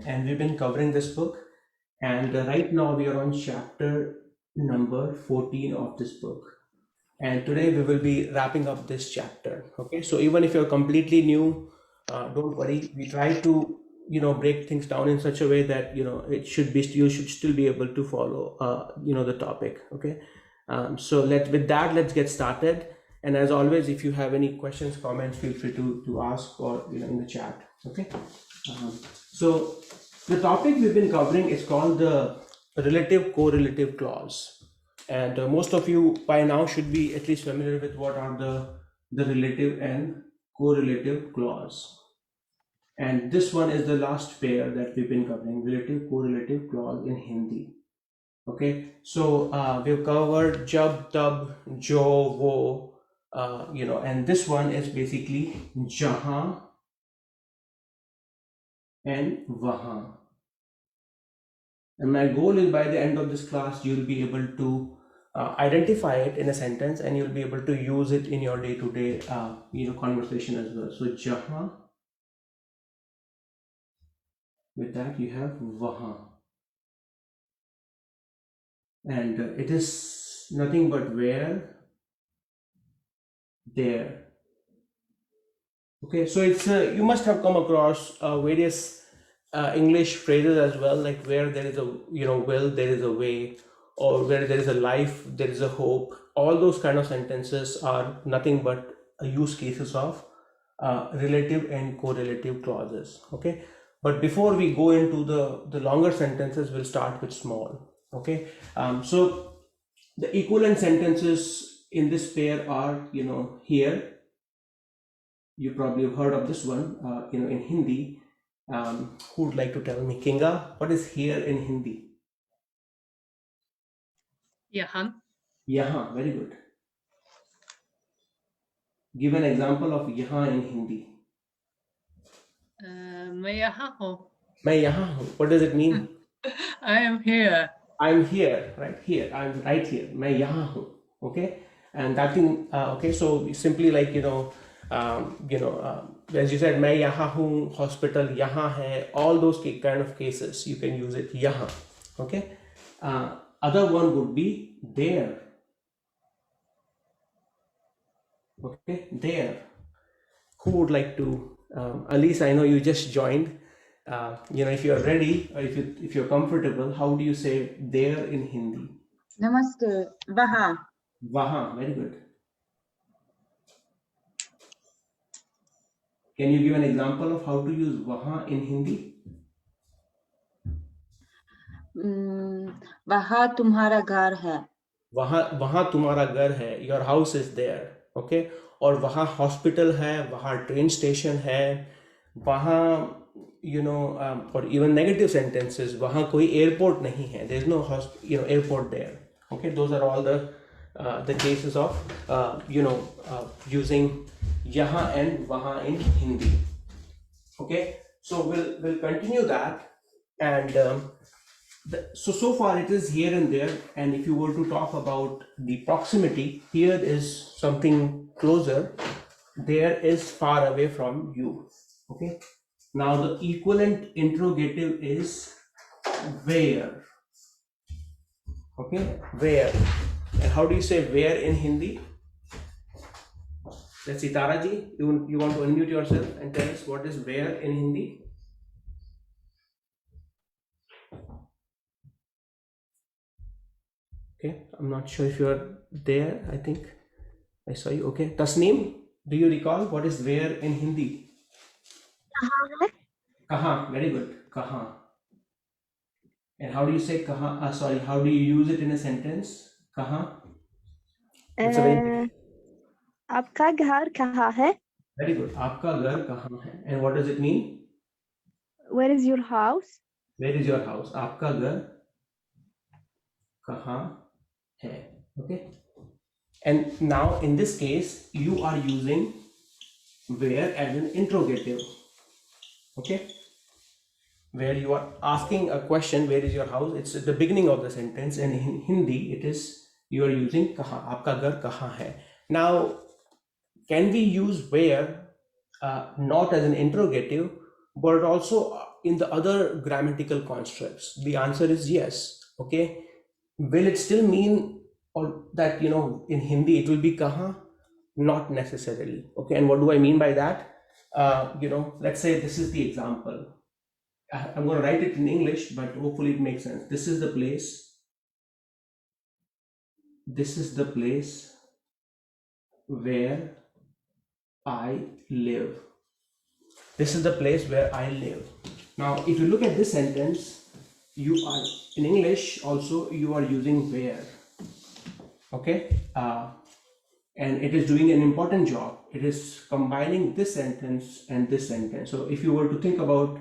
and we've been covering this book. And right now we are on chapter number 14 of this book. And today we will be wrapping up this chapter. Okay, so even if you're completely new, don't worry. We try to break things down in such a way that you should still be able to follow the topic. Okay, so let's get started. And as always, if you have any questions, comments, feel free to ask or in the chat. Okay. So the topic we've been covering is called the relative correlative clause, and most of you by now should be at least familiar with what are the relative and correlative clause. And this one is the last pair that we've been covering, relative correlative clause in Hindi. Okay, so we've covered jab, tab, jo, wo, and this one is basically jahan and wahan. And my goal is by the end of this class, you'll be able to identify it in a sentence, and you'll be able to use it in your day-to-day conversation as well. So jahan, with that you have wahan, and it is nothing but where, there. Okay, so it's you must have come across various English phrases as well, like where there is a will, there is a way, or where there is a life, there is a hope. All those kind of sentences are nothing but use cases of relative and correlative clauses. Okay, but before we go into the longer sentences, we'll start with small. Okay, so the equivalent sentences in this pair are here. You probably have heard of this one, in Hindi. Who would like to tell me? Kinga, what is here in Hindi? Yahan. Yahan, very good. Give an example of yahan in Hindi. मैं यहाँ हूँ. मैं यहाँ हूँ. What does it mean? I am here. I'm here, right here. I'm right here. मैं यहाँ हूँ. Okay, and that thing. Okay, so simply like as you said, मैं यहाँ हूँ. Hospital यहाँ है. All those kind of cases you can use it यहाँ. Okay. Other one would be there. Okay, there. Who would like to? Elise, I know you just joined. If you're ready or if you're comfortable, how do you say there in Hindi? Namaste. Vaha. Vaha, very good. Can you give an example of how to use vaha in Hindi? वहाँ तुम्हारा घर है. वहाँ तुम्हारा घर है. Your house is there. Okay, और वहाँ हॉस्पिटल है, वहाँ ट्रेन स्टेशन है, वहाँ or even negative sentences, वहाँ कोई एयरपोर्ट नहीं है. There is no airport there. Okay, those are all the cases of using यहाँ and वहाँ in Hindi. Okay, so we'll continue that, and so far it is here and there. And if you were to talk about the proximity, here is something closer, there is far away from you. Okay, now the equivalent interrogative is where. Okay, where. And how do you say where in Hindi? Let's see, Taraji, you want to unmute yourself and tell us what is where in Hindi? Okay, I'm not sure if you're there. I think I saw you. Okay, Tasneem, do you recall what is where in Hindi? Kaha, very good. Kaha. And how do you say kaha? Sorry, how do you use it in a sentence? Kaha? It's a very आपका घर कहाँ है? Very good. आपका घर कहाँ है? And what does it mean? Where is your house? Where is your house? आपका घर कहाँ है? Okay. And now in this case, you are using where as an interrogative. Okay. Where you are asking a question, where is your house? It's at the beginning of the sentence, and in Hindi it is you are using kaha. आपका घर कहाँ है? Now, can we use where not as an interrogative, but also in the other grammatical constructs? The answer is yes. Okay. Will it still mean or that in Hindi it will be kaha? Not necessarily. Okay. And what do I mean by that? Let's say this is the example. I'm going to write it in English, but hopefully it makes sense. This is the place. This is the place where I live. This is the place where I live. Now, if you look at this sentence, you are in English also you are using where. Okay, and it is doing an important job. It is combining this sentence and this sentence. So, if you were to think about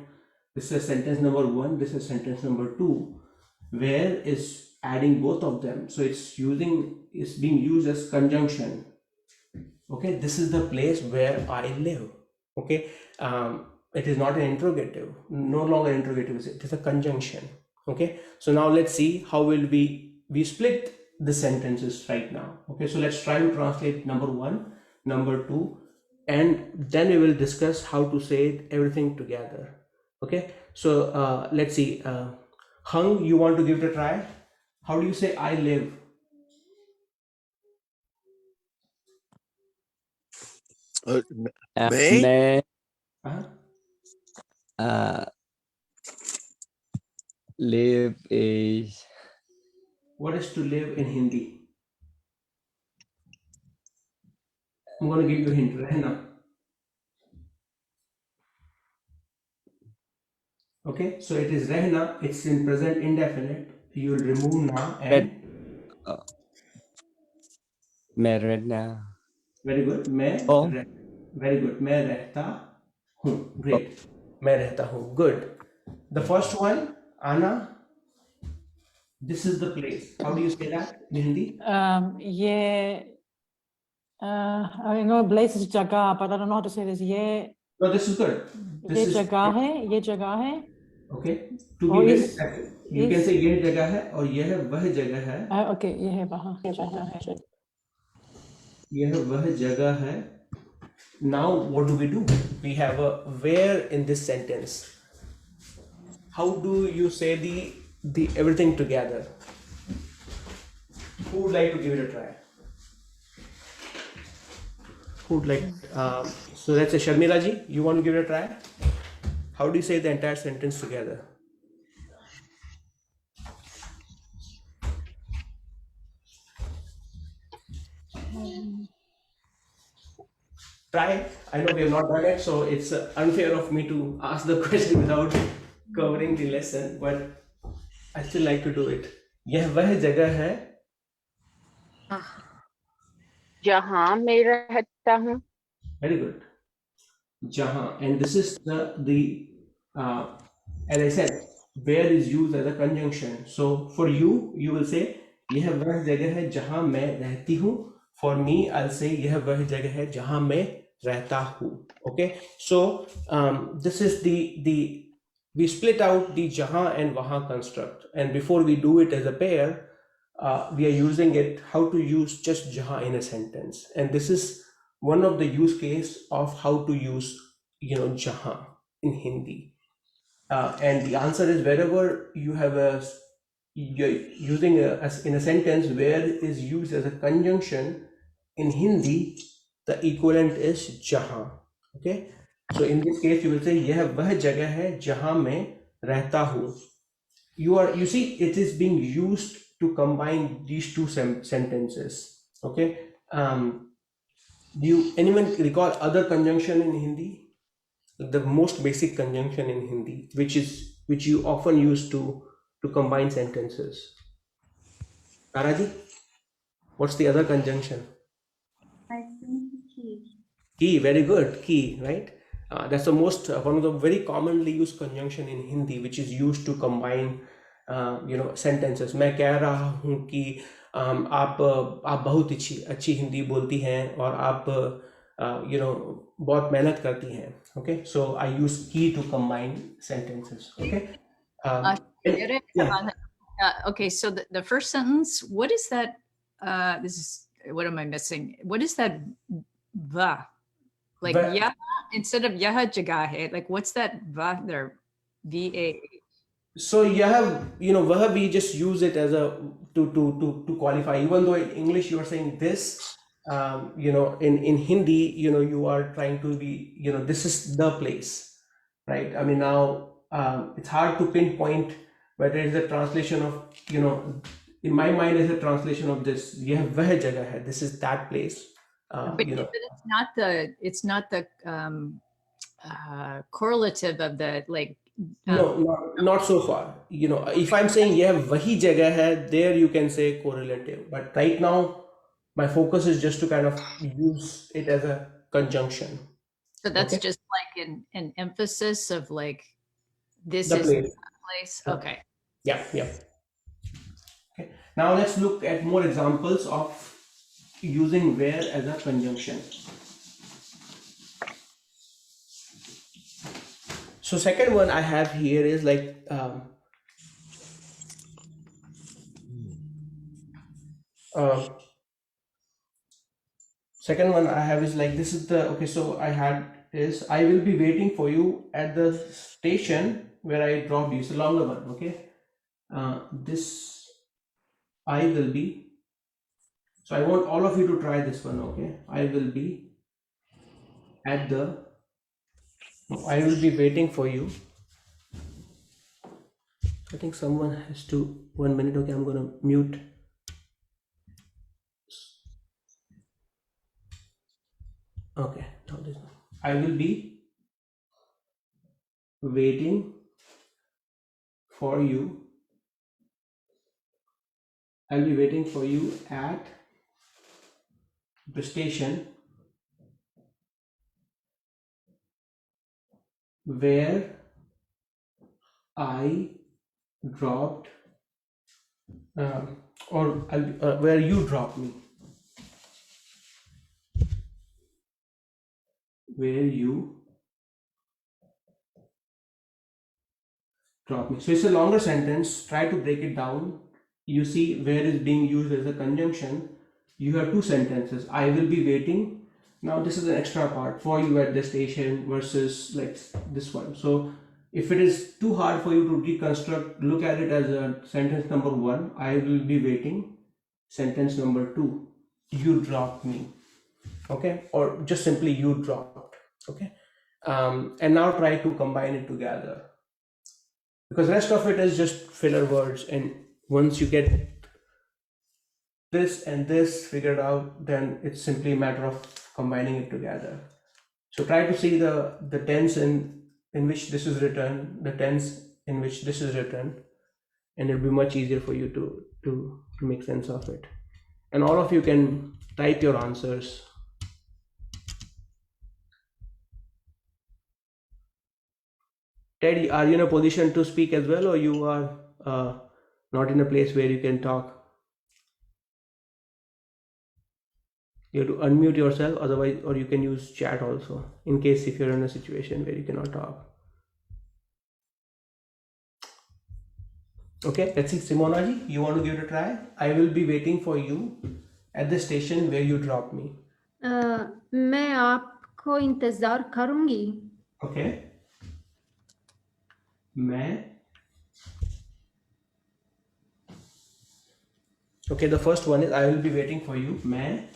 this is sentence number 1, this is sentence number 2, where is adding both of them. So it's being used as conjunction. Okay, this is the place where I live. Okay, it is not an interrogative, no longer interrogative, it is a conjunction. Okay, so now let's see how will we split the sentences right now. Okay, so let's try to translate number 1, number 2, and then we will discuss how to say everything together. Okay, so let's see. Hung, you want to give it a try? How do you say I live? May? मैं Uh-huh. live is What is to live in Hindi? I'm going to give you a hint. Rehna. Okay, so it is rehna. It's in present indefinite. You will remove na and मैं रहना very good. मैं Oh. very good. मैं रहता हूँ. Great. मैं रहता हूँ. Good. The first one, Anna. This is the place. How do you say that in Hindi? I know place is jagah, but I don't know how to say this. No, this is good. This is जगह है, ये जगह है. Okay. To Or be very is- specific, you can is- say यह जगह है और यह वह जगह है. Okay, ये है वहाँ, ये जगह है. यह वह जगह है. Now what do? We have a where in this sentence. How do you say the everything together? Who would like to give it a try? Who would like? So let's say Sharmila ji, you want to give it a try? How do you say the entire sentence together? Try. I know we have not done it, so it's unfair of me to ask the question without covering the lesson, but I still like to do it. यह वह जगह है जहाँ मैं रहता हूँ. very good. Jahan, and this is as I said, where is used as a conjunction. So for you will say यह वह जगह है जहाँ मैं रहती हूँ. For me, I'll say यह वह जगह है जहाँ मैं रहता हूँ. Okay, so this is we split out the jahan and wahan construct, and before we do it as a pair, we are using it how to use just jahan in a sentence, and this is one of the use case of how to use jahan in Hindi, and the answer is wherever you have you're using as in a sentence where is used as a conjunction in Hindi, the equivalent is jahan. Okay, so in this case you will say यह वह जगह है जहाँ मैं रहता हूँ. You see it is being used to combine these two sentences. Okay, do anyone recall other conjunction in Hindi? The most basic conjunction in Hindi, which you often use to combine sentences. Taraji, what's the other conjunction? I think key. Key, very good. Key, right? That's the most one of the very commonly used conjunction in Hindi, which is used to combine sentences. मैं कह रहा हूँ कि आप बहुत अच्छी हिंदी बोलती हैं और आप बहुत मेहनत करती हैं. Okay, so I use key to combine sentences. Okay. Yeah. Okay, so the first sentence, what is that? What am I missing? What is that va? Like Va- yaha instead of yaha jagah hai, like what's that va there? VA. So you have, वह we just use it as a to qualify. Even though in English you are saying this, in Hindi, you are trying to be, this is the place, right? I mean, now it's hard to pinpoint whether it's a translation of, in my mind, is a translation of this. ये वह जगह है. This is that place. But it's not the correlative of the like. No, not so far. If I'm saying yeah, wahi jagah hai, there you can say correlative. But right now, my focus is just to kind of use it as a conjunction. So that's Okay. just like an emphasis of like this The is place. the place. Yeah. Okay. Yeah. Okay. Now let's look at more examples of using where as a conjunction. So second one I have here is like second one I have is like this is the okay. So I had is I will be waiting for you at the station where I dropped you. It's a longer one. Okay. This I will be. So I want all of you to try this one. Okay. I will be at the. I will be waiting for you. I think someone has to 1 minute. Okay, I'm gonna mute. Okay, now this one. I will be waiting for you. I'll be waiting for you at the station where I dropped, or where you dropped me. Where you drop me. So it's a longer sentence. Try to break it down. You see where is being used as a conjunction. You have two sentences. I will be waiting. Now this is an extra part for you at the station versus like this one. So if it is too hard for you to reconstruct, look at it as a sentence number one. I will be waiting. Sentence number two. You dropped me. Okay, or just simply you dropped. Okay, and now try to combine it together, because rest of it is just filler words, and once you get this and this figured out, then it's simply a matter of combining it together. So try to see the tense in which this is written, the tense in which this is written, and it'll be much easier for you to make sense of it. And all of you can type your answers. Teddy, are you in a position to speak as well, or you are not in a place where you can talk? You have to unmute yourself, otherwise, or you can use chat also, in case if you're in a situation where you cannot talk. Okay, let's see. Simona ji, you want to give it a try? I will be waiting for you at the station where you drop me. मैं आपको इंतजार करूंगी. Okay. Okay, the first one is I will be waiting for you. मैं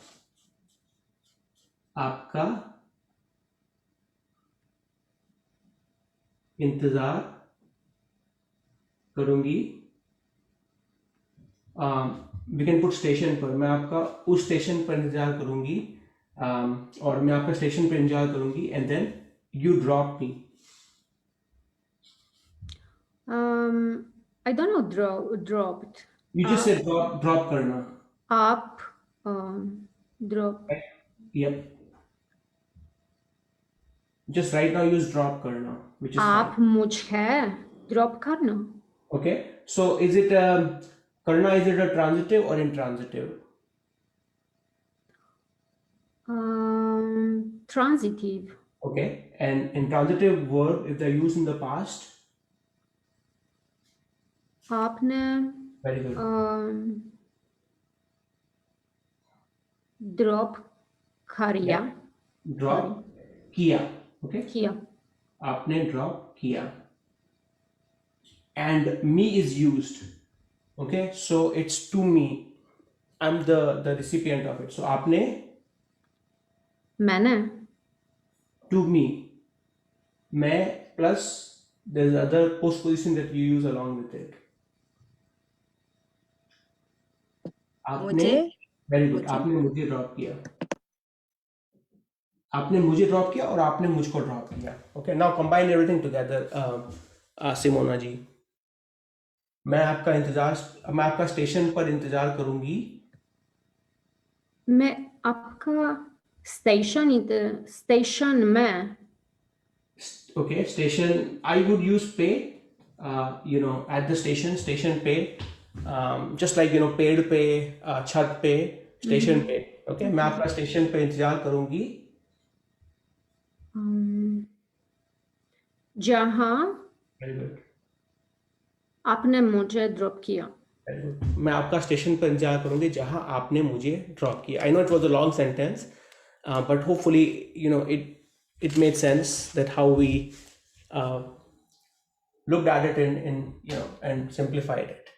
आपका इंतजार करूंगी. We can put station पर. मैं आपका उस स्टेशन पर इंतजार करूंगी. और मैं आपका स्टेशन पर इंतजार करूंगी. And then you drop me. I don't know dropped. You just said drop करना. आप drop. Yep. Just right now use drop करना, which is आप fine. मुझे drop करना. Okay. So is it karna, is it a transitive or intransitive? Transitive. Okay. And intransitive verb, if they're used in the past? आपने Very good. drop किया. Yeah. Drop किया. Okay. किया. आपने drop किया. and me is used. Okay, so it's to me. I'm the recipient of it. So आपने, मैंने, to me, मैं plus there's other postposition that you use along with it. आपने, मुझे very good, मुझे आपने मुझे ड्रॉप किया, आपने मुझे ड्रॉप किया और आपने मुझको ड्रॉप किया. Okay, now combine everything together, Simona ji. मैं आपका स्टेशन पर इंतजार करूंगी. मैं आपका स्टेशन में, Okay, station, I would use pay, at the station pay, just like, paid pay, छत पे, station पे. Okay, मैं आपका स्टेशन पे इंतजार करूंगी. जहाँ Very good. आपने मुझे ड्रॉप किया. Very good. मैं आपका स्टेशन पर इंतजार करूंगी जहां आपने मुझे ड्रॉप किया. I know it was a long sentence, but hopefully, it made sense that how we looked at it and simplified it.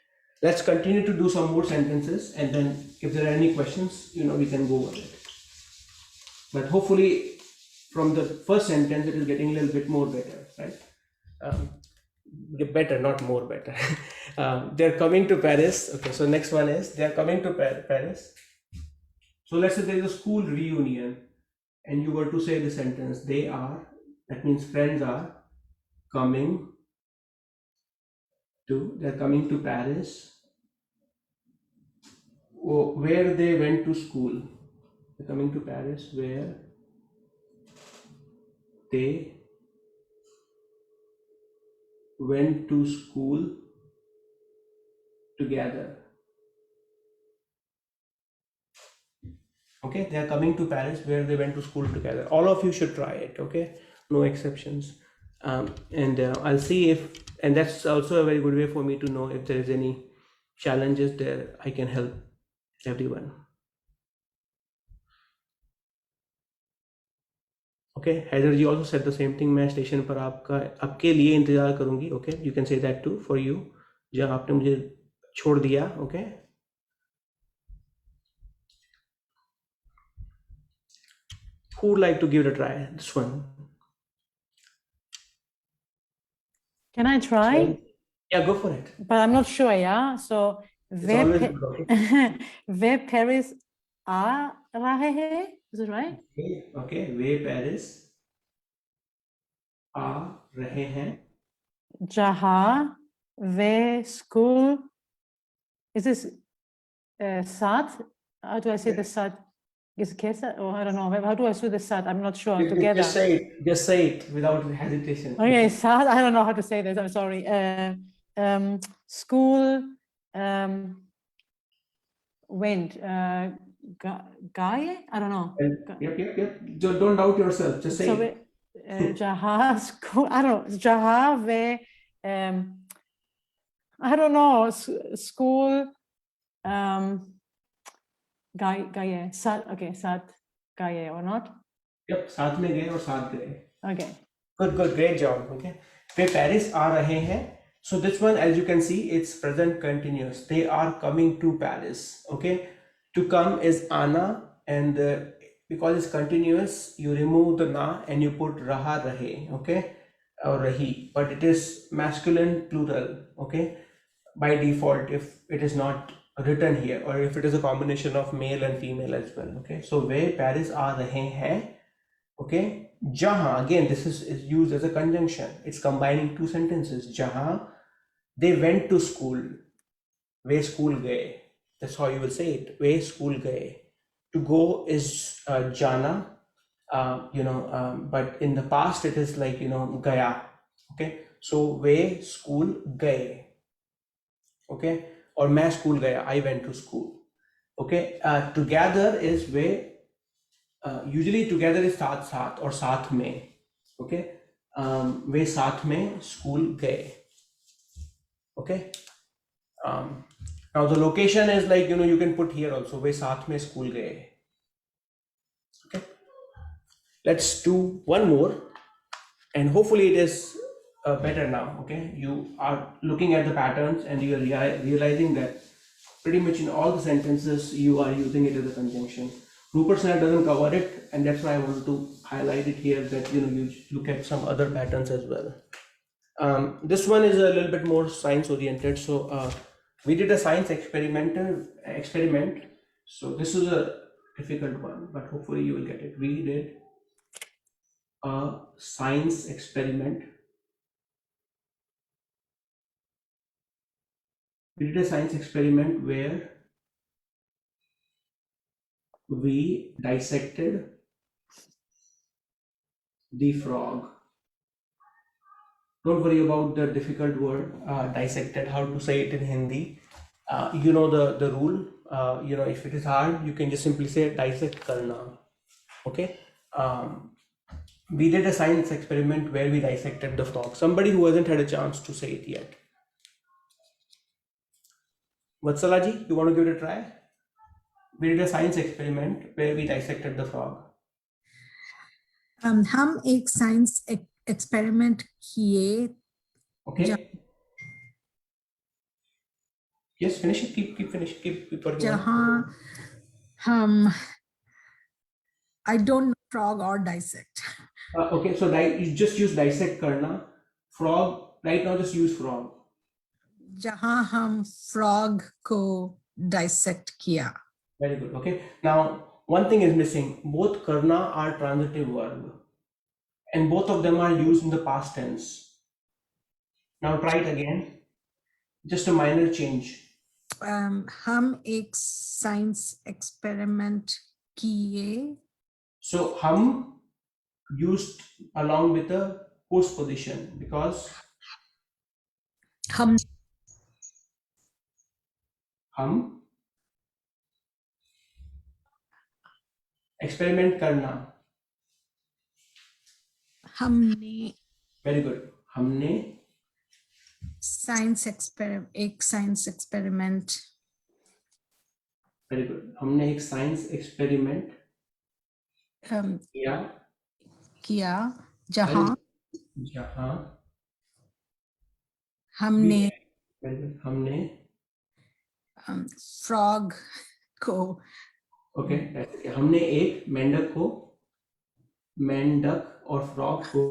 Let's continue to do some more sentences, and then if there are any questions, we can go over it. But hopefully, from the first sentence, it is getting a little bit more better, right? Better, not more better. They're coming to Paris. Okay, so next one is they're coming to Paris. So let's say there is a school reunion, and you were to say the sentence, they are, that means friends are coming they're coming to Paris, where they went to school. They're coming to Paris where they went to school together. Okay, they are coming to Paris where they went to school together. All of you should try it, okay? No exceptions. And I'll see and that's also a very good way for me to know if there is any challenges there. I can help everyone. Okay, Haider ji also said the same thing. मैं station पर आपके लिए इंतजार करूंगी. Okay, you can say that too for you. जहाँ आपने मुझे छोड़ दिया. Okay. Who would like to give it a try? This one. Can I try? Yeah, go for it. But I'm not sure, yeah? So, It's always good, okay? Way Paris आ रहे हैं? Is it right? Okay, वे Paris आ रहे हैं. जहाँ वे school, is this साथ? How do I say the साथ? Is कैसा? Oh, I don't know. How do I say the साथ? I'm not sure. Together. Just say it without hesitation. Okay, साथ. I don't know how to say this. I'm sorry. School went. Guy? I don't know. Yep. Don't doubt yourself. Just say So it. जहाँ school, I don't know, जहाँ वे I don't know, school गए साथ, okay, साथ गए or not? Yep, साथ में गए और साथ गए. Okay. Good, great job. Okay. वे पेरिस आ रहे हैं. So this one, as you can see, it's present continuous. They are coming to Paris. Okay. To come is ana, and because it's continuous, you remove the na and you put raha rahe. Okay, or rahi, but it is masculine plural. Okay, by default, if it is not written here, or if it is a combination of male and female as well. Okay, so way Paris आ रहे हैं. Okay, jahan, again this is used as a conjunction. It's combining two sentences. Jahan they went to school, way school गए. That's how you will say it. Way school गए. To go is jana, but in the past it is like gaya. Okay, so way school गए. Okay, or मैं school गया. I went to school. Okay, together is way. Usually together is साथ or साथ में. Okay, वे साथ में school गए. Okay. Now the location is like you can put here also. वे साथ में school गए. Okay. Let's do one more, and hopefully it is better now. Okay, you are looking at the patterns and you are realizing that pretty much in all the sentences you are using it as a conjunction. Rupert Snell doesn't cover it, and that's why I wanted to highlight it here, that you look at some other patterns as well. This one is a little bit more science oriented. So we did a science experiment. So this is a difficult one, but hopefully you will get it. We did a science experiment. We did a science experiment where we dissected the frog. Don't worry about the difficult word, dissected, how to say it in Hindi. You know the rule. If it is hard, you can just simply say dissect karna. Okay. We did a science experiment where we dissected the frog. Somebody who hasn't had a chance to say it yet. Vatsalaji, you want to give it a try? We did a science experiment where we dissected the frog. हम एक science experiment किए. Okay. Yes, finish it. Keep finish. Keep working. जहाँ हम I don't know frog or dissect. Okay, so you just use dissect karna. Frog, right now just use frog. जहाँ हम frog को dissect किया. Very good. Okay. Now, one thing is missing. Both karna are transitive verb, and both of them are used in the past tense. Now try it again. Just a minor change. हम एक science experiment किए. So hum used along with the post position because हम experiment karna. हमने Very good. हमने science experiment. Very good. हमने एक science experiment किया जहाँ हमने फ्रॉग को. ओके, हमने एक मेंढक और फ्रॉग को,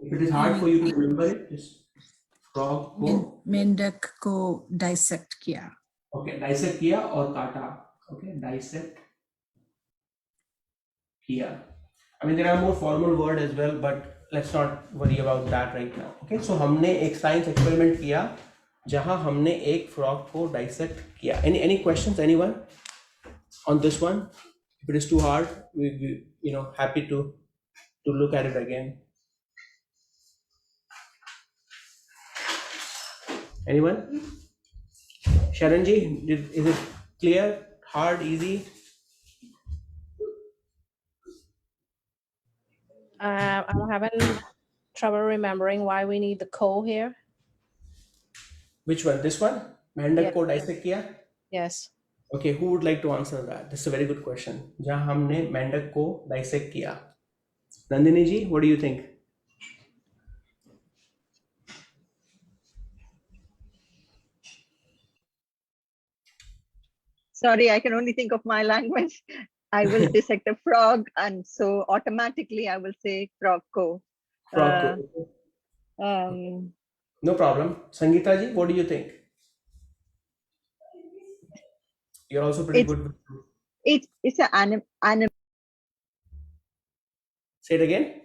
if it is hard for you to remember it, just frog को, मेंढक को डाइसेक्ट किया. ओके, डाइसेक्ट किया और काटा. ओके, डाइसेक्ट किया. I mean, there are more formal word as well, but let's not worry about that right now. Okay, so हमने एक साइंस एक्सपेरिमेंट किया जहां हमने एक फ्रॉग को डाइसेक्ट किया. Any questions, anyone on this one? If it is too hard, we happy to look at it again. Anyone? Sharon ji, is it clear? Hard, easy? I'm having trouble remembering why we need the co here. Which one? This one? मेंढक को dissect किया? Yes. Okay, who would like to answer that? This is a very good question. जहाँ हमने मेंढक को dissect किया. Nandini ji, what do you think? Sorry, I can only think of my language. I will dissect a frog, and so automatically I will say frog ko. Frog ko. No problem. Sangeeta ji, what do you think? You're also pretty good. It's an animal. Say it again.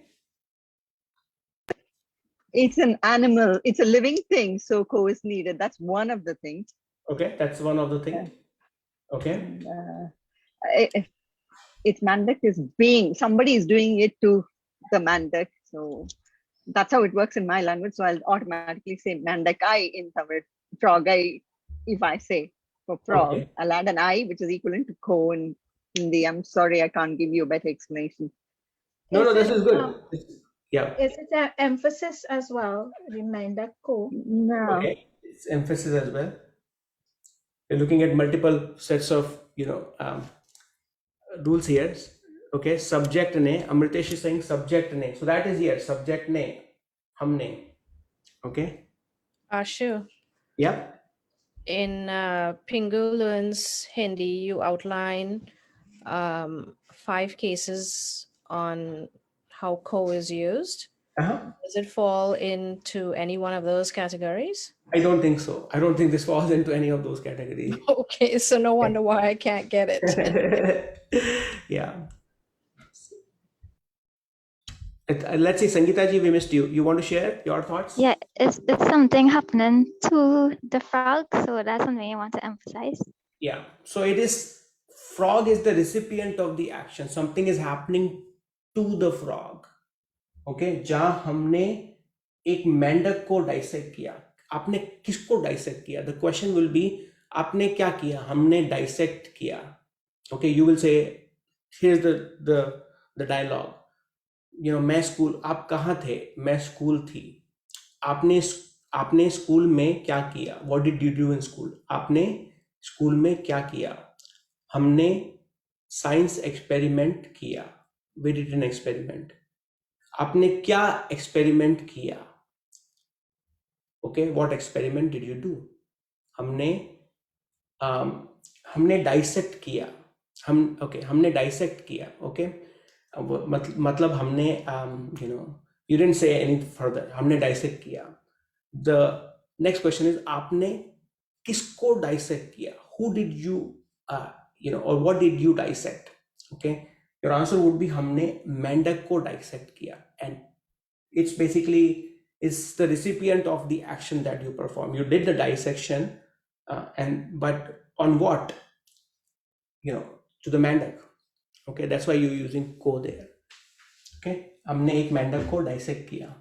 It's an animal. It's a living thing, so ko is needed. That's one of the things. Okay, that's one of the things. Okay. It's mandak is being, somebody is doing it to the mandak. So that's how it works in my language. So I'll automatically say mandakai in Tamil, frogai. If I say for frog, okay, I'll add an I, which is equivalent to ko in Hindi. I'm sorry, I can't give you a better explanation. No, this is good. Yeah. Is it an emphasis as well? Reminder ko. No. Okay, it's emphasis as well. We're looking at multiple sets of rules here. Okay, subject ne. Amritesh is saying subject ne. So that is here. Subject ne. Humne. Okay. Ashu, Yep. in Pingu Learns Hindi, you outline 5 cases on how ko is used. Uh-huh. Does it fall into any one of those categories? I don't think so. I don't think this falls into any of those categories. Okay, so no wonder why I can't get it. Yeah. Let's say, Sangeeta ji, we missed you. You want to share your thoughts? Yeah, it's something happening to the frog, so that's something I want to emphasize. Yeah. So it is, frog is the recipient of the action. Something is happening to the frog. Okay. जहाँ हमने एक मेंढक को dissect किया, आपने किसको dissect किया? The question will be, आपने क्या किया? हमने डाइसेक्ट किया. Okay. You will say, here's the dialogue. You know, मैं स्कूल, आप कहाँ थे? मैं स्कूल थी. आपने स्कूल में क्या किया? What did you do in school? आपने स्कूल में क्या किया? हमने साइंस एक्सपेरिमेंट किया. We did an experiment. आपने क्या एक्सपेरिमेंट किया? Okay, what experiment did you do? हमने डाइसेक्ट किया. हमने डाइसेक्ट किया. Okay. मतलब हमने you didn't say any further. हमने डाइसेक्ट किया. The next question is, आपने किसको डाइसेक्ट किया? Who did you or what did you dissect? Okay, your answer would be हमने मेंढक को डाइसेक्ट किया, and it's basically is the recipient of the action that you perform. You did the dissection, but on what? To the मेंढक. Okay, that's why you're using को there. Okay, हमने एक मेंढक को डाइसेक्ट किया.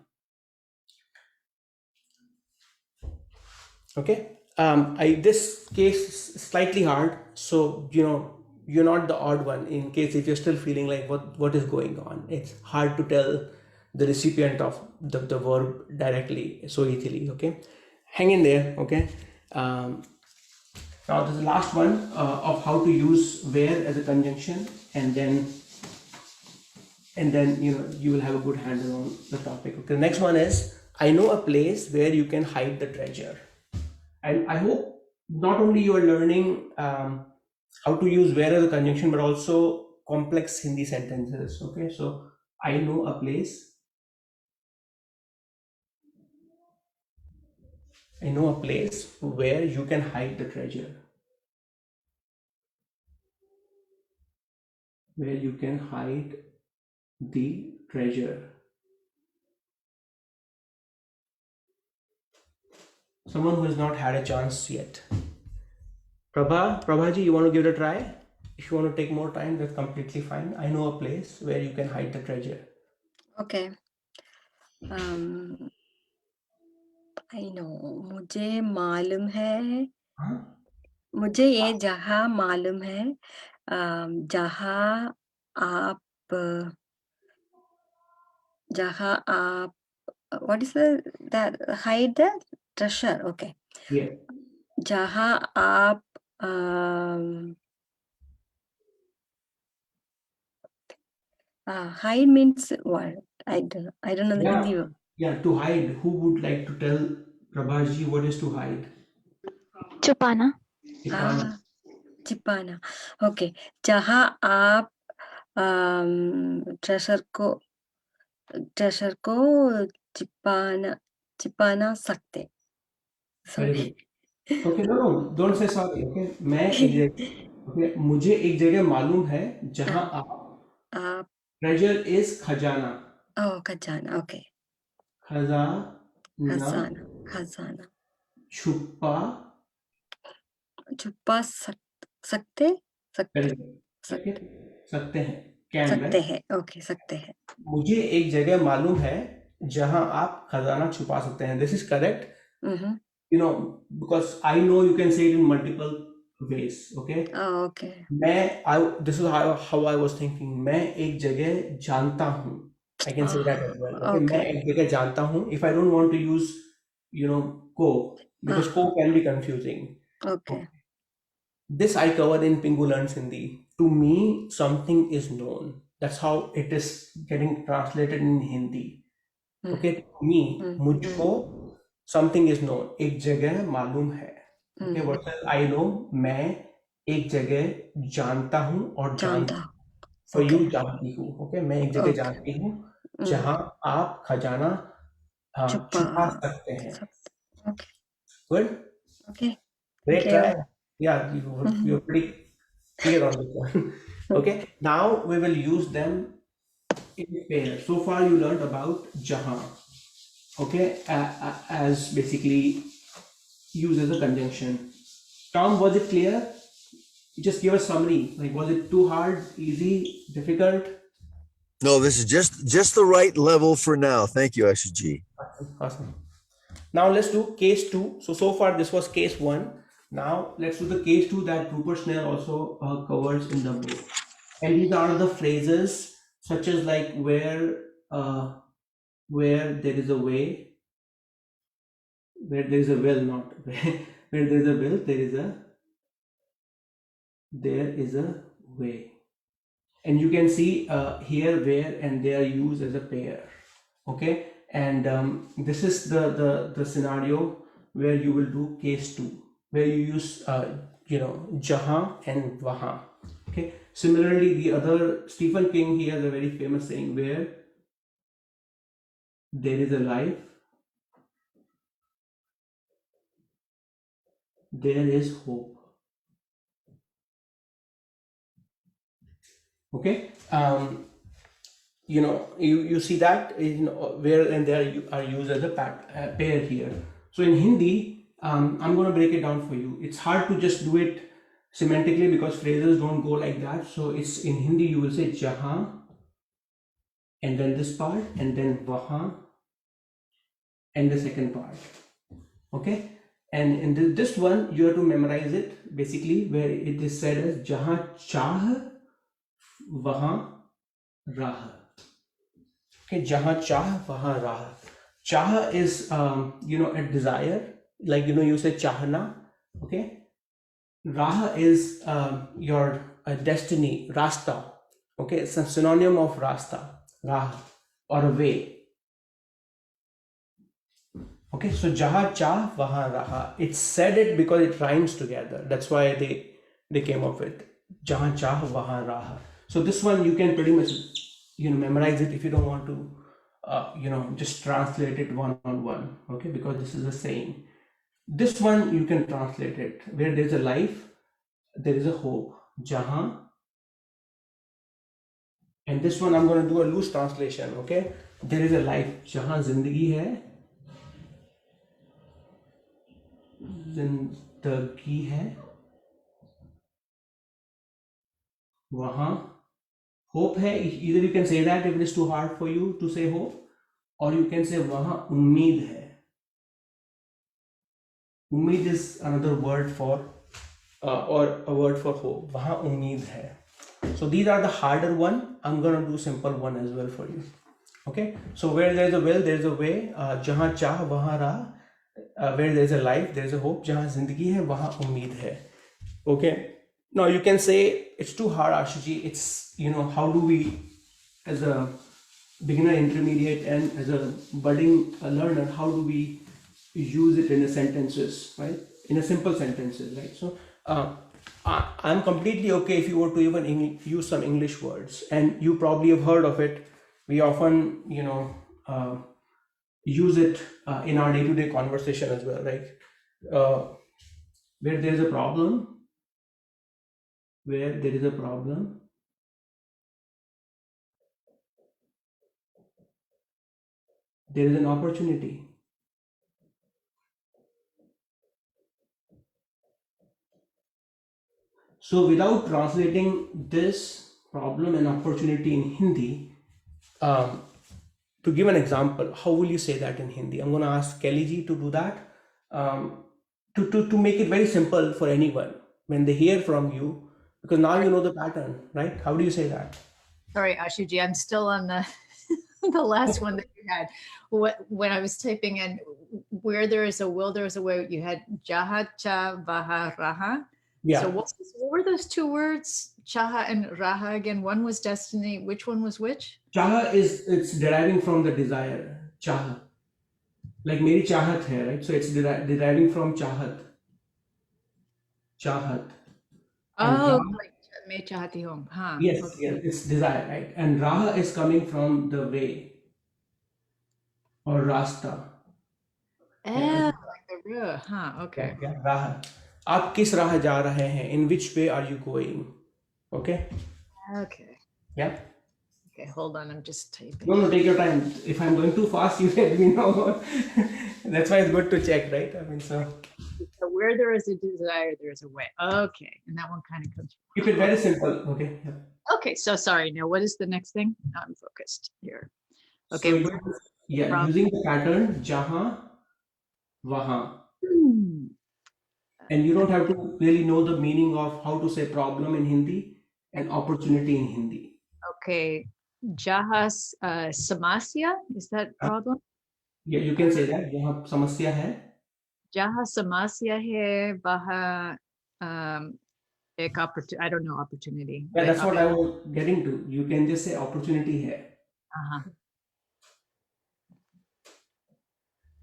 Okay. This case is slightly hard, so you're not the odd one. In case if you're still feeling like what is going on, it's hard to tell the recipient of the verb directly so easily. Okay, hang in there. Okay. Now this is the last one of how to use where as a conjunction, and then you will have a good handle on the topic. Okay. The next one is, I know a place where you can hide the treasure. And I hope not only you are learning how to use where as a conjunction, but also complex Hindi sentences. Okay, so I know a place. I know a place where you can hide the treasure. Where you can hide the treasure. Someone who has not had a chance yet. Prabha ji, you want to give it a try? If you want to take more time, that's completely fine. I know a place where you can hide the treasure. Okay. I know. मुझे मालूम है. मुझे ये जगह मालूम है. जहाँ आप what is that hide the treasure? Okay. Yeah. जहाँ आप hide means what? I don't know the Hindi word. Yeah, to hide. Who would like to tell Prabhaji what is to hide? Chupana. छिपाना. Okay. जहाँ आप treasure को छिपाना सकते. Sorry. Okay, no, don't say sorry. Okay, मुझे एक जगह मालूम है जहाँ आप treasure is खजाना. Oh, खजाना. Okay. खजाना. छुपा सकते हैं. सकते हैं. Okay, सकते हैं. मुझे एक जगह मालूम है जहाँ आप खजाना छुपा सकते हैं. This is correct. Because I know you can say it in multiple ways. Okay. Oh, okay. This is how I was thinking. मैं एक जगह जानता हूँ. I can say that as well. Okay. मैं एक जगह जानता हूँ. If I don't want to use, ko, because ko can be confusing. Okay. This I covered in Pingu Learns Hindi. To me, something is known. That's how it is getting translated in Hindi. Okay. To me, मुझको something is known. एक जगह मालूम है. Okay, versus I know, मैं एक जगह जानता हूँ और Janta. for you Okay. जानती हूँ. Okay, मैं एक जगह Okay. जानती हूँ जहाँ आप खजाना छुपा Chupa. सकते हैं. Okay. Good. Okay. Great Thank you. try. Yeah, you're pretty clear on this one. Okay, now we will use them in pair. So far you learned about jahan. Okay, as basically used as a conjunction. Tom, was it clear? Just give a summary. Like, was it too hard, easy, difficult? No, this is just the right level for now. Thank you, Ashu Ji. Awesome. Now let's do case 2. So far this was case 1. Now let's do the case 2 that Rupert Snell also covers in the book. And these are the phrases such as like where there is a way, where there is a will, not where there is a will, there is a way. And you can see here where and they are used as a pair. Okay, and this is the scenario where you will do case 2, where you use jahan and wahan. Okay, similarly the other Stephen King, he has a very famous saying, where there is a life, there is hope. Okay, you see that where and there are used as a pair here. So in Hindi, I'm going to break it down for you. It's hard to just do it semantically because phrases don't go like that. So it's in Hindi you will say jahan, and then this part, and then wahan, and the second part. Okay, and in this one you have to memorize it basically, where it is said as jahan chah wahan rah. Okay, jahan chah wahan rah. Chah is a desire, like you say chahna. Okay, rah is your destiny, rasta. Okay, it's a synonym of rasta, rah, or a way. Okay, so jahan chah wahan rah. It said it because it rhymes together. That's why they came up with jahan chah wahan rah. So this one you can pretty much memorize it if you don't want to just translate it one on one. Okay, because this is a saying. This one you can translate it, where there is a life, there is a hope. Jahan. And this one I'm going to do a loose translation. Okay, there is a life. Jahan zindagi hai, zindagi hai, wahan hope hai. Either you can say that if it is too hard for you to say hope, or you can say wahan ummeed hai. Ummeed is another word for or a word for hope. Wahan ummeed hai. So these are the harder one. I'm going to do simple one as well for you. Okay, so where there is a will, there is a way. Jahan chah wahan rah. Where there is a life, there is a hope. Jahan zindagi hai, wahan ummeed hai. Okay, now you can say it's too hard, Ashu Ji. It's how do we, as a beginner, intermediate, and as a budding learner, how do we use it in the sentences, right? In a simple sentences, right? So I'm completely okay if you were to even use some English words, and you probably have heard of it. We often use it in our day-to-day conversation as well, right? Where there is a problem, there is an opportunity. So without translating this problem and opportunity in Hindi, to give an example, how will you say that in Hindi? I'm going to ask Kelly Ji to do that, to make it very simple for anyone when they hear from you, because now you know the pattern, right? How do you say that? Sorry, Ashu Ji, I'm still on the the last one that you had. When I was typing in, where there is a will, there is a way. You had jaha cha vaha raha. Yeah. So what were those two words, chaha and raha again? One was destiny. Which one was which? Chaha it's deriving from the desire. Chaha. like मेरी चाहत है, right? So it's deriving from चाहत. And Oh, Ra, like मैं चाहती हूँ. Huh. yes, Okay. yes, it's desire, right? And Raha is coming from the way or Rasta. Oh, like the ruh. Huh. Okay. Yeah, Raha. आप किस राह जा रहे हैं? In which way are you going? Okay. Okay. Yeah. Okay. Hold on. I'm just typing. No, take your time. If I'm going too fast, you let me know. That's why it's good to check, right? I mean, so So where there is a desire, there is a way. Okay. And that one kind of comes. keep it very simple. Okay. Yeah. Okay. So sorry. Now, what is the next thing? I'm focused here. Okay. So using the pattern jahan, wahan. And you don't have to really know the meaning of how to say problem in Hindi and opportunity in Hindi. Okay. Jahas samasya. Is that problem? Yeah, you can say that. Jahan samasya hai. Jaha samasya hai, baha ek opportunity. I don't know opportunity. Yeah, that's what I was getting to. You can just say opportunity hai.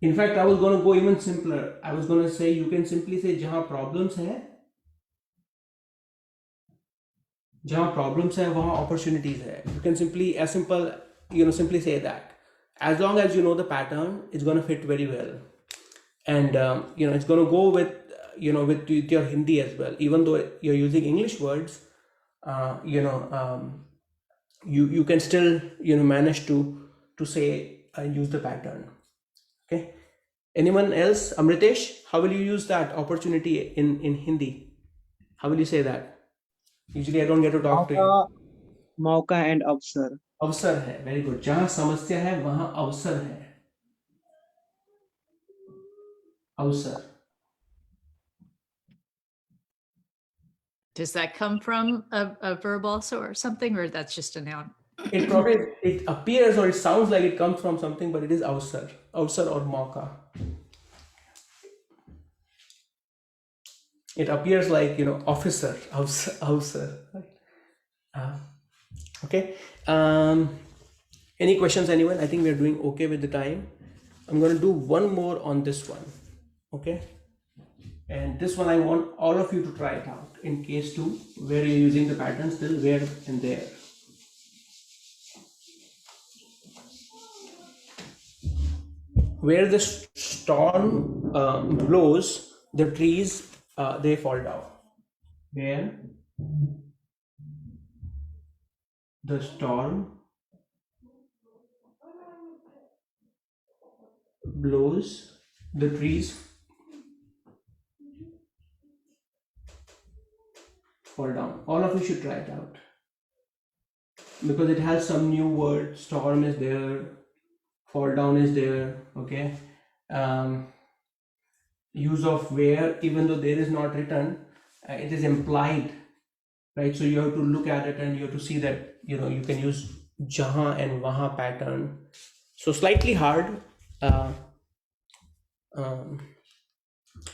In fact, I was going to go even simpler. I was going to say you can simply say jahan problems hai. जहाँ problems है वहाँ opportunities है. You can simply simply say that. As long as you know the pattern, it's going to fit very well, and it's going to go with with your Hindi as well. Even though you're using English words, you can still manage to say and use the pattern. Okay. Anyone else? Amritesh, how will you use that opportunity in Hindi? How will you say that? Usually I don't get to talk to you. मौका and अवसर. अवसर है, very good. जहाँ समस्या है वहाँ अवसर है. अवसर. Does that come from a verb also or something, or that's just a noun? It appears or it sounds like it comes from something, but it is अवसर or मौका. It appears like officer, अवसर. Okay. Any questions, anyone? I think we are doing okay with the time. I'm going to do one more on this one. Okay. And this one I want all of you to try it out in case 2, where you're using the pattern still where and there. Where the storm blows, the trees they fall down. Where the storm blows, the trees fall down. All of you should try it out because it has some new word. Storm is there, fall down is there. Okay. Use of where, even though there is not written, it is implied, right? So you have to look at it and you have to see that you can use jahan and wahan pattern. So slightly hard.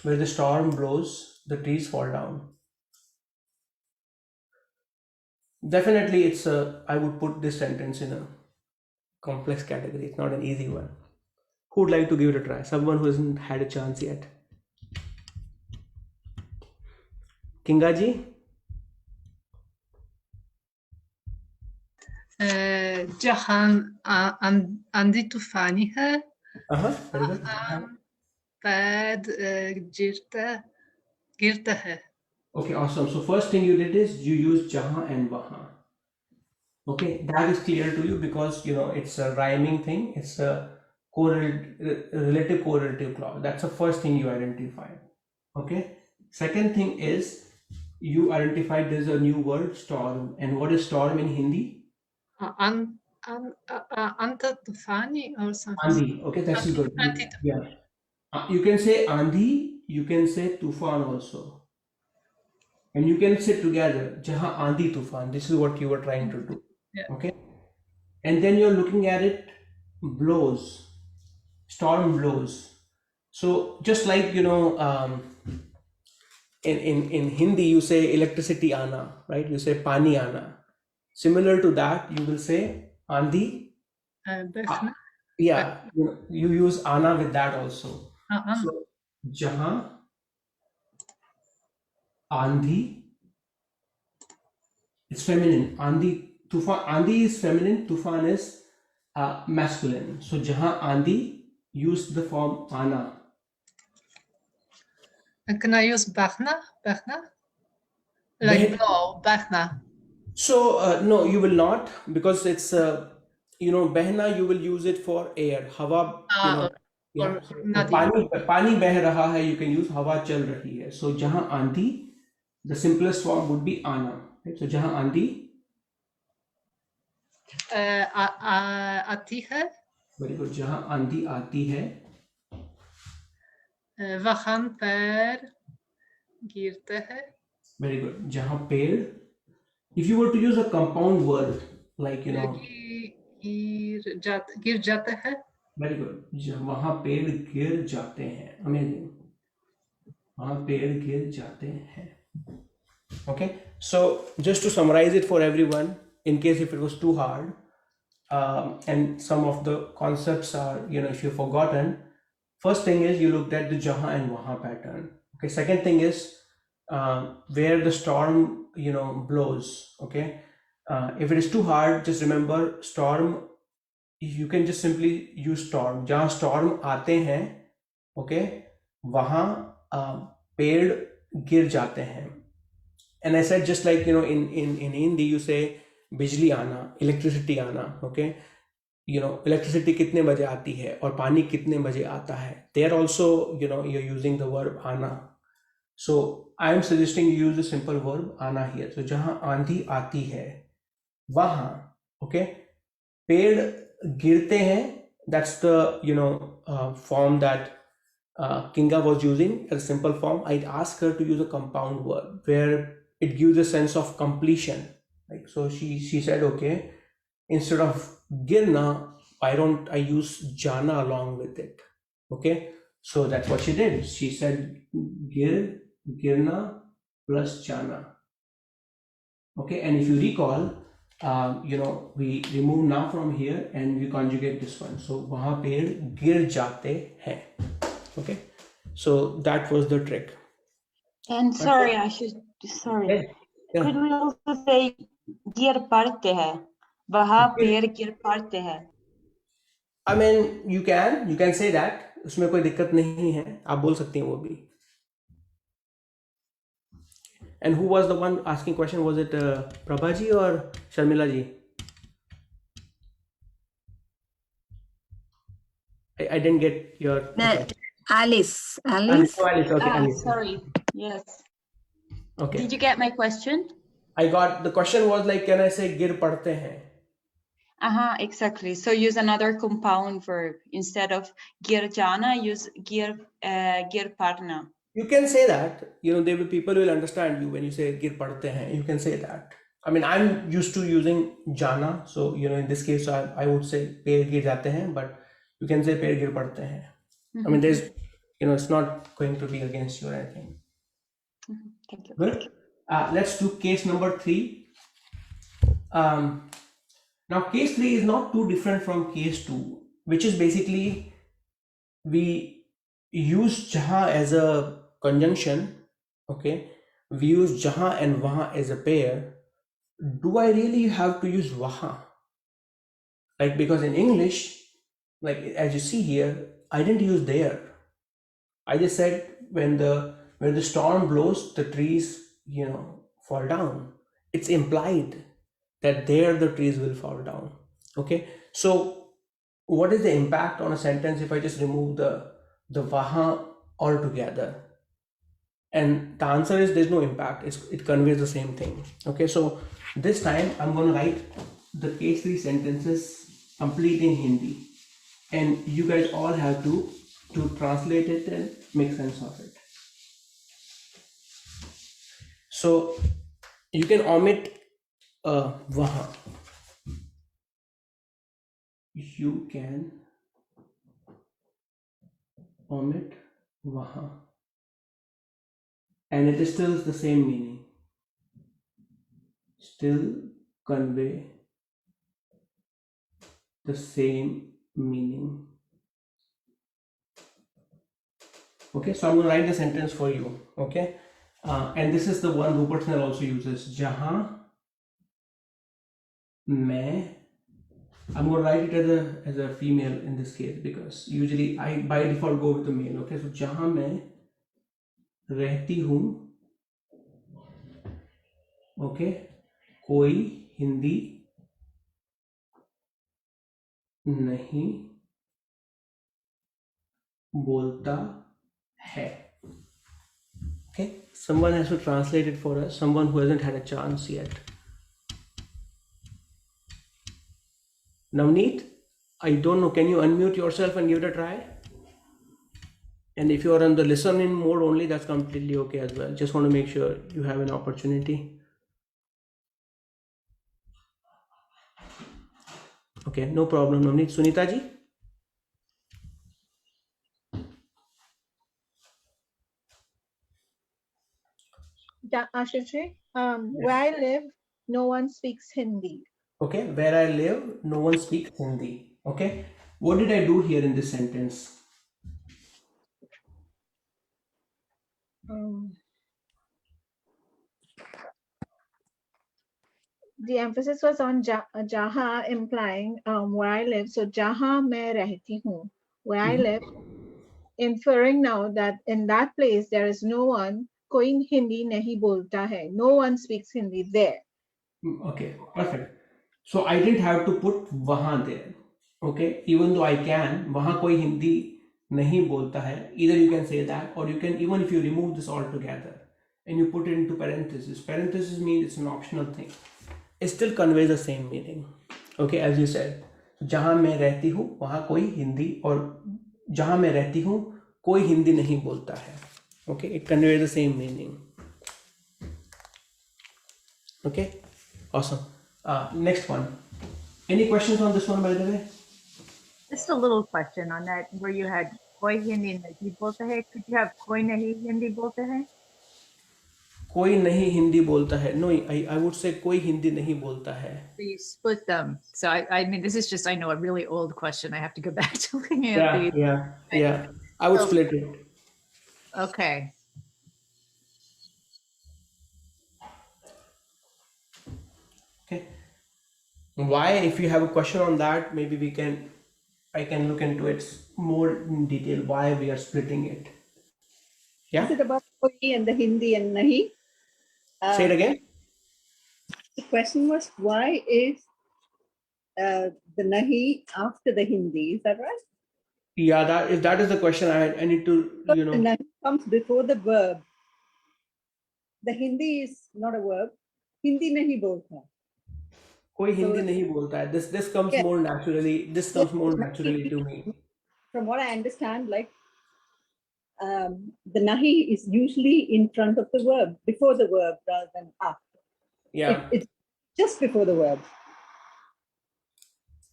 Where the storm blows, the trees fall down. Definitely it's I would put this sentence in a complex category. It's not an easy one. Who would like to give it a try? Someone who hasn't had a chance yet. Kingaji? जहाँ आंधी तूफानी है very good. बाद गिरता है. Okay, awesome. So first thing you did is you used jahan and wahan. Okay, that is clear to you because it's a rhyming thing. It's a relative correlative clause. That's the first thing you identified. Okay. Second thing is you identified there's a new word, storm. And what is storm in Hindi? Anta tufani or something. Andhi. Okay, that's good. Yeah. You can say andhi. You can say tufan also. And you can say together, jahan andhi tufan. This is what you were trying to do. Yeah. Okay. And then you're looking at it, blows. Storm blows. So just like in Hindi you say electricity ana, right? You say pani ana. Similar to that, you will say andhi. Yeah, you use ana with that also. So jahan, andhi, it's feminine. Andhi, tufan. Andhi is feminine. Tufan is masculine. So jahan andhi, use the form ana. And can I use bahna? Bahna? Like blow, bahna. So no, you will not, because it's behna. You will use it for air. Hawa, yeah. Or So nadi. पानी बह रहा है, you can use हवा चल रही है. So जहाँ आंधी, the simplest form would be आना. Right? So जहाँ आंधी, आती है. very good. जहाँ आंधी आती है, वहाँ पर गिरते हैं. very good. जहाँ पेड़, if you were to use a compound word like गिर जाते हैं. very good. वहाँ पेड़ गिर जाते हैं. Amazing. वहाँ पेड़ गिर जाते हैं. Okay, so just to summarize it for everyone, in case if it was too hard, and some of the concepts are, if you've forgotten, first thing is you looked at the jaha and waha pattern. Okay, second thing is where the storm, blows. Okay, if it is too hard, just remember storm. You can just simply use storm. जहाँ storm आते हैं, okay, वहाँ पेड़ गिर जाते हैं. And I said, just like in Hindi you say बिजली आना, electricity आना. Okay, electricity कितने बजे आती है और पानी कितने बजे आता है. There also you're using the verb आना. So I am suggesting you use the simple verb आना here. So जहाँ आंधी आती है वहाँ, okay, पेड़ गिरते हैं. That's the form that Kinga was using as a simple form. I'd ask her to use a compound word where it gives a sense of completion. Like, so she said, okay, instead of girna, why don't I use jana along with it? Okay, so that's what she did. She said girna plus jana. Okay, and if you recall, we remove na from here and we conjugate this one. So वहाँ पेड़ गिर जाते हैं. Okay, so that was the trick. And sorry, sorry. Yeah. Could we also say गिर पड़ते हैं? वहाँ पेड़ गिर पड़ते हैं. I mean, you can say that. उसमें कोई दिक्कत नहीं है. आप बोल सकती हैं वो भी. And who was the one asking question? Was it Prabha ji or Sharmila ji? I didn't get your. Okay. Alice. Alice. Okay, Alice. Sorry. Yes. Okay. Did you get my question? I got, the question was like, can I say gir padte hain? Exactly. So use another compound verb. Instead of gir jana, use gir padna. You can say that. There will people who will understand you when you say gir padte hain. You can say that. I mean, I'm used to using jana. So, in this case, I would say peir gir jate hain, but you can say peir gir padte hain. I mean, there's, it's not going to be against you or anything. Thank you. Good. Let's do case number 3. Now, case 3 is not too different from case 2, which is basically we use jaha as a conjunction. Okay, we use jaha and waha as a pair. Do I really have to use waha? Like, because in English, like as you see here, I didn't use there. I just said when the storm blows, the trees fall down. It's implied that there the trees will fall down. Okay, so what is the impact on a sentence if I just remove the vaha altogether? And the answer is there's no impact. It conveys the same thing. Okay, so this time I'm going to write the case 3 sentences complete in Hindi, and you guys all have to translate it and make sense of it. So you can omit vaha. You can omit vaha, and it is still the same meaning. Still convey the same meaning. Okay, so I'm going to write the sentence for you. Okay, and this is the one Rupert Snell also uses. Jahan मैं, I'm going to write it as a female in this case because usually I by default go with the male. Okay, so जहाँ मैं रहती हूँ, okay, कोई हिंदी नहीं बोलता है. Okay, someone has to translate it for us. Someone who hasn't had a chance yet. Navneet, I don't know. Can you unmute yourself and give it a try? And if you are on the listening mode only, that's completely okay as well. Just want to make sure you have an opportunity. Okay, no problem, Navneet. Sunita ji? Ashu Ji, where I live, no one speaks Hindi. Okay, where I live, no one speaks Hindi. Okay, what did I do here in this sentence? The emphasis was on jaha, implying where I live. So jaha मैं रहती हूँ, where I live, inferring now that in that place there is no one. कोई हिंदी नहीं बोलता है. No one speaks Hindi there. Okay, perfect. So I didn't have to put वहाँ there. Okay, even though I can, वहाँ कोई हिंदी नहीं बोलता है. Either you can say that, or you can, even if you remove this altogether and you put it into parentheses. Parentheses means it's an optional thing. It still conveys the same meaning. Okay, as you said. जहाँ मैं रहती हूँ वहाँ कोई हिंदी, और जहाँ मैं रहती हूँ कोई हिंदी नहीं बोलता है. Okay, it conveys the same meaning. Okay, awesome. Next one. Any questions on this one, by the way? Just a little question on that, where you had koi hindi nahi bolta hai. Could you have koi nahi hindi bolta hai? कोई नहीं हिंदी बोलता है. No, I would say कोई हिंदी नहीं बोलता है. So you split them. So I mean, this is just, I know, a really old question. I have to go back to looking at these. Yeah. I would split it. Okay. Okay. Why? If you have a question on that, maybe I can look into it more in detail. Why we are splitting it? Yeah. Is it about koi and the Hindi and nahi? Say it again. The question was, why is the nahi after the Hindi? Is that right? Yeah, if that is the question, I need to, The nahi comes before the verb. The Hindi is not a verb. Hindi nahi bolta. कोई हिंदी नहीं बोलता है. This comes more naturally. This comes more naturally to me. From what I understand, like the nahi is usually in front of the verb, before the verb rather than after. Yeah. It's just before the verb.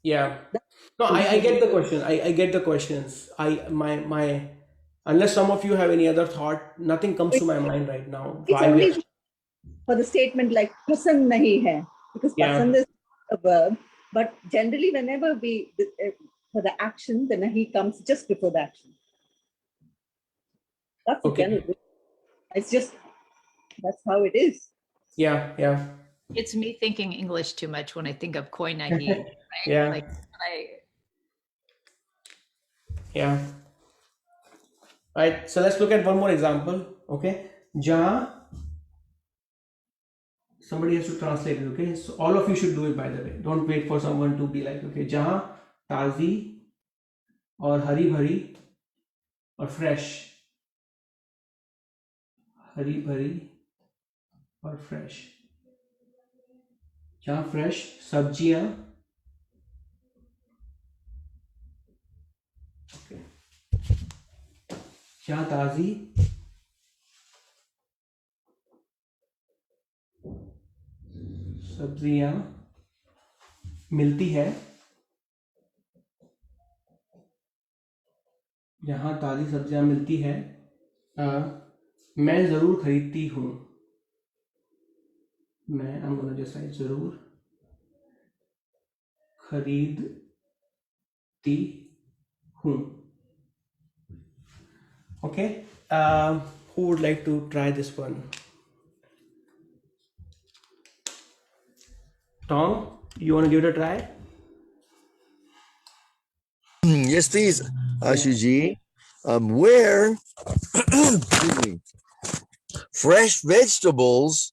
Yeah. No, I get the question. I get the questions. My unless some of you have any other thought, nothing comes to my mind right now. It's only for the statement like pasand nahi hai, because pasand is a verb, but generally whenever for the action, the nahi comes just before the action. That's the general. It's just, that's how it is. Yeah. It's me thinking English too much when I think of koi nahi. Right? Yeah. Like Yeah. Right. So let's look at one more example. Okay. Jahan. Somebody has to translate it. Okay. So all of you should do it, by the way. Don't wait for someone to be like, okay, jahan tazi or hari bhari or fresh. Hari bhari or fresh. जहाँ fresh सब्जियाँ, जहाँ ताज़ी सब्जियाँ मिलती है, जहाँ ताज़ी सब्जियाँ मिलती है, मैं ज़रूर खरीदती हूँ. मैं, I'm gonna just write ज़रूर खरीदती हूँ. Okay. Who would like to try this one? Tom, you want to give it a try? Yes, please, Ashu Ji. Where excuse me, fresh vegetables,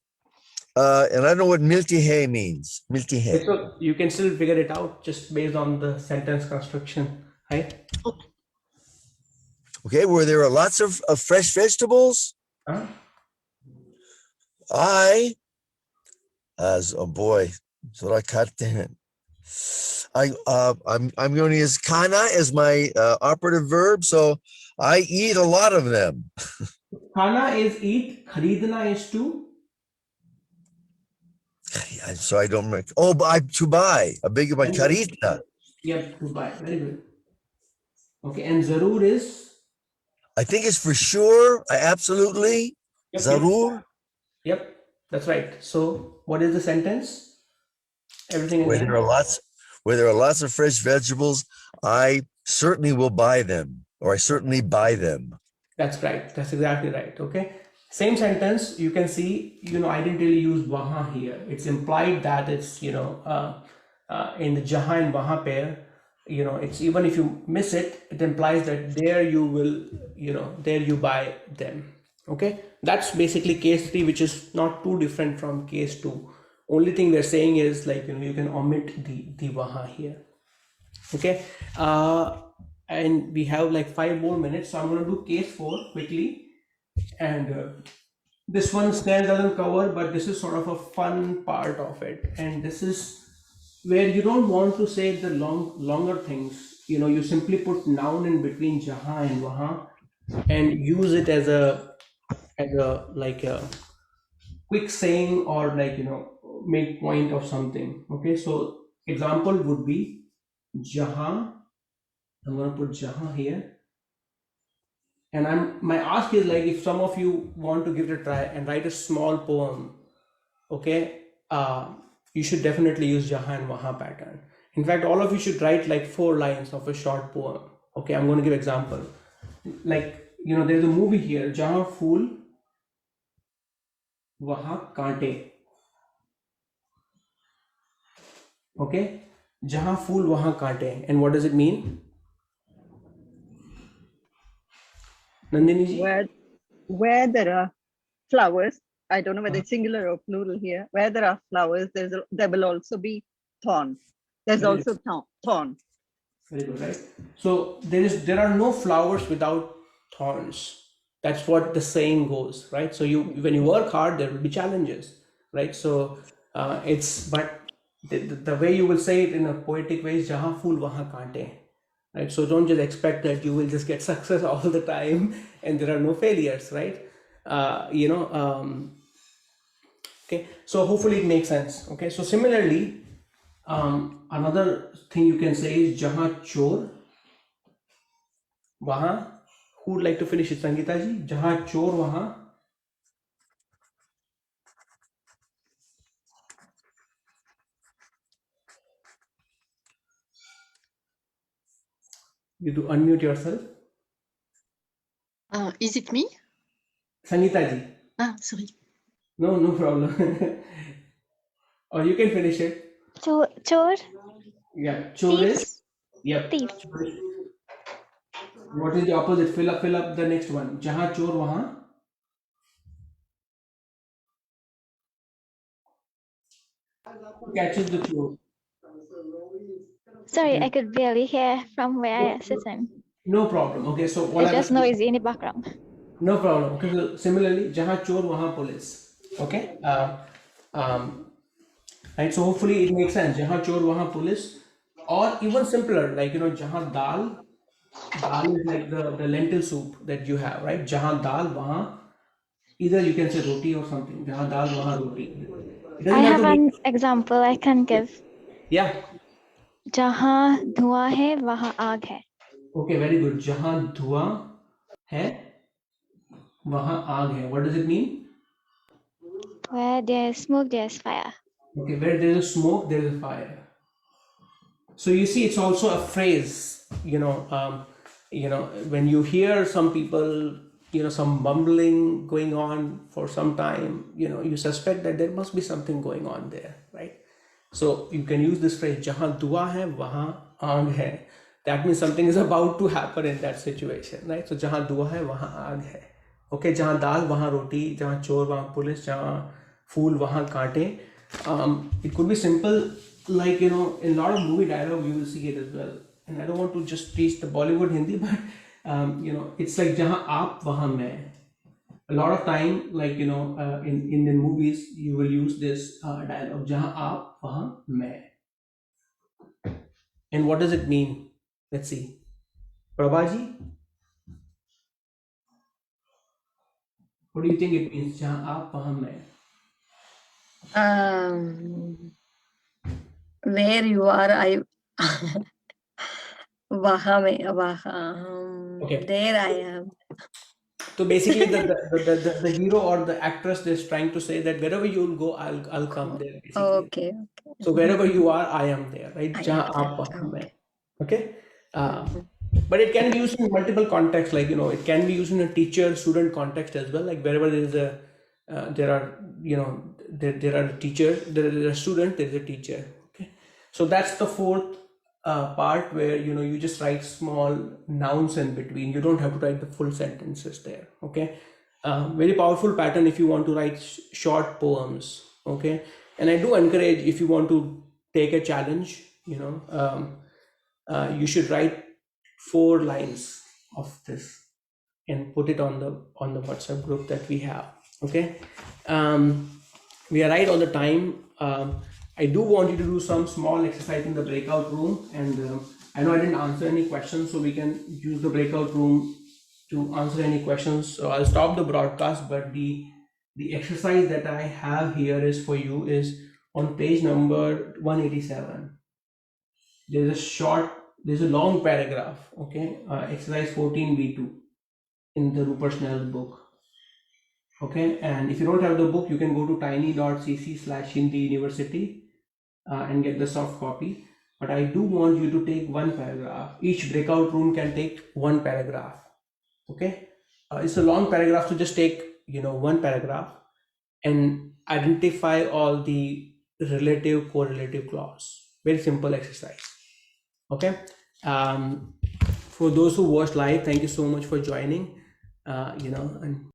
and I don't know what milti hay means. Milti hay. So you can still figure it out just based on the sentence construction, right? Okay, where there are lots of fresh vegetables, Huh? as oh boy, so I cut then. I'm going to use kana as my operative verb, so I eat a lot of them. Khana is eat, kharidna is to. So I don't remember. Oh, to buy. I beg your pardon. Karitna. Yep, to buy. Very good. Okay, and zarur is? I think it's for sure. Absolutely. Yep, Zarur. Yep, that's right. So what is the sentence? Everything Where again. there are lots of fresh vegetables, I certainly will buy them, or I certainly buy them. That's right. That's exactly right. Okay. Same sentence. You can see, I didn't really use waha here. It's implied that it's, in the jaha and waha pair, it's even if you miss it, it implies that there you will, there you buy them. Okay. That's basically case 3, which is not too different from case 2. Only thing they're saying is like, you can omit the waha here. Okay. And we have like 5 more minutes, so I'm going to do case 4 quickly. And this one Snare doesn't cover, but this is sort of a fun part of it. And this is where you don't want to say the longer things. You simply put noun in between jaha and waha and use it as a like a quick saying, or like make point of something. Okay, so example would be jaha. I'm going to put jaha here. And my ask is like, if some of you want to give it a try and write a small poem, okay, you should definitely use jaha and waha pattern. In fact, all of you should write like 4 lines of a short poem. Okay, I'm going to give example. Like, there's a movie here, jaha fool waha kaante. Okay, jaha fool waha kaante. And what does it mean? Nandini ji? Where there are flowers, I don't know whether it's singular or plural here. Where there are flowers, there will also be thorn. There's Very also thorn. Very good, right? So there are no flowers without thorns. That's what the saying goes, right? So when you work hard, there will be challenges, right? So but the way you will say it in a poetic way is jahan fool wahan kaante, right? So don't just expect that you will just get success all the time and there are no failures, right? Okay, so hopefully it makes sense. Okay, so similarly, another thing you can say is jahan chor wahan. Who would like to finish it? Sangeeta ji. Jahan chor wahan. You do unmute yourself. Is it me? Sangeeta ji. Sorry. No problem. Or you can finish it. Chor. Yeah. Chor is. Yep. Thief. What is the opposite? Fill up the next one. Jahan chor wahan. Who catches the chor? Sorry, I could barely hear from where I am sitting. No problem. Okay, so what It's just noisy in the background. No problem. Okay, so similarly, jahan chor wahan police. Okay. Right. So hopefully it makes sense. Jahan chor wahan police, or even simpler, like jahan dal. Dal is like the lentil soup that you have, right? Jahan dal wahan. Either you can say roti or something. Jahan dal wahan roti. I have an example I can give. Yeah. Jahan धुआं है वहाँ आग है. Okay, very good. Jahan धुआं है वहाँ आग है. What does it mean? Where there is smoke, there is fire. Okay, where there is smoke, there is fire. So you see, it's also a phrase, when you hear some people, some mumbling going on for some time, you suspect that there must be something going on there, right? So you can use this phrase, jahan dua hai, wahan aag hai. That means something is about to happen in that situation, right? So jahan dua hai, wahan aag hai. Okay, jahan dal, wahan roti, jahan chor, wahan police, jahan fool, wahan kaante. It could be simple, like, in a lot of movie dialogue, you will see it as well. And I don't want to just teach the Bollywood Hindi, but, it's like, jahan aap, wahan main. A lot of time, like, in Indian movies, you will use this dialogue, jahan aap, wahan main. And what does it mean? Let's see. Prabhaji, what do you think it means, jahan aap, wahan main? Where you are, I Okay. there I am. So basically, the hero or the actress is trying to say that wherever you'll go, I'll come there. Basically. Okay. So wherever you are, I am there, right? I am Jahan there. aap, wahan main. Okay. But it can be used in multiple contexts. Like, it can be used in a teacher-student context as well. Like wherever there is there are a teacher, there is a student, there is a teacher. Okay. So that's the fourth part where you just write small nouns in between. You don't have to write the full sentences there. Okay. Very powerful pattern if you want to write short poems. Okay. And I do encourage, if you want to take a challenge, you should write 4 lines of this and put it on the WhatsApp group that we have. Okay. We are right on the time. I do want you to do some small exercise in the breakout room, and I know I didn't answer any questions, so we can use the breakout room to answer any questions. So I'll stop the broadcast, but the exercise that I have here is for you is on page number 187. There's a long paragraph. Okay. Exercise 14b2 in the Rupert Snell book. Okay. And if you don't have the book, you can go to tiny.cc/Hindi University and get the soft copy. But I do want you to take one paragraph. Each breakout room can take one paragraph. Okay. It's a long paragraph, so just take one paragraph and identify all the relative correlative clause. Very simple exercise. Okay. For those who watched live, thank you so much for joining. And